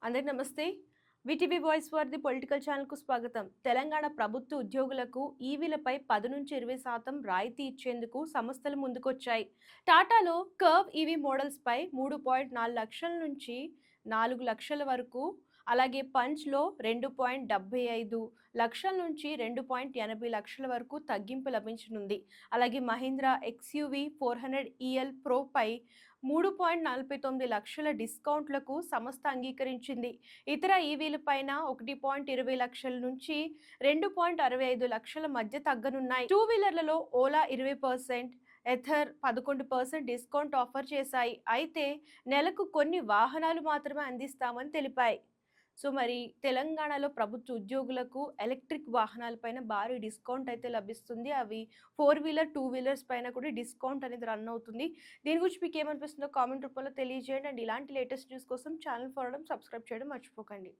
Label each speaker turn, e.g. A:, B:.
A: అందరికీ నమస్తే. VTV voice for the political ఛానల్‌కు స్వాగతం. తెలంగాణ ప్రభుత్వ ఉద్యోగులకు ఈవీలపై 10-20% రాయితీ ఇచ్చేందుకు సంస్థలు ముందుకొచ్చాయి. టాటాలో కర్వ్ ఈవీ మోడల్స్‌పై 3.4 లక్షల నుంచి 4 లక్షల వరకు, అలాగే పంచ్‌లో 2.75 లక్షల నుంచి 2.80 లక్షల వరకు తగ్గింపు లభించనుంది. అలాగే మహీంద్రా ఎక్స్‌యూవీ 400 ఈఎల్ ప్రోపై 3.49 లక్షల డిస్కౌంట్లకు సంస్థ అంగీకరించింది. ఇతర ఈవీలపైన 1.20 లక్షల నుంచి 2.65 లక్షల మధ్య తగ్గనున్నాయి. టూ వీలర్లలో ఓలా 20%, ఎథర్ 11% డిస్కౌంట్ ఆఫర్ చేశాయి. అయితే నెలకు కొన్ని వాహనాలు మాత్రమే అందిస్తామని తెలిపాయి. మరి తెలంగాణలో ప్రభుత్వ ఉద్యోగులకు ఎలక్ట్రిక్ వాహనాలపైన భారీ డిస్కౌంట్ అయితే లభిస్తుంది. అవి 4 వీలర్, 2 వీలర్స్ పైన కూడా డిస్కౌంట్ అనేది రన్ అవుతుంది. దీని గురించి మీకు ఏమనిపిస్తుందో కామెంట్ రూపంలో తెలియజేయండి. అండ్ ఇలాంటి లేటెస్ట్ న్యూస్ కోసం ఛానల్ ఫాలో అవ్వడం, సబ్స్క్రైబ్ చేయడం మర్చిపోకండి.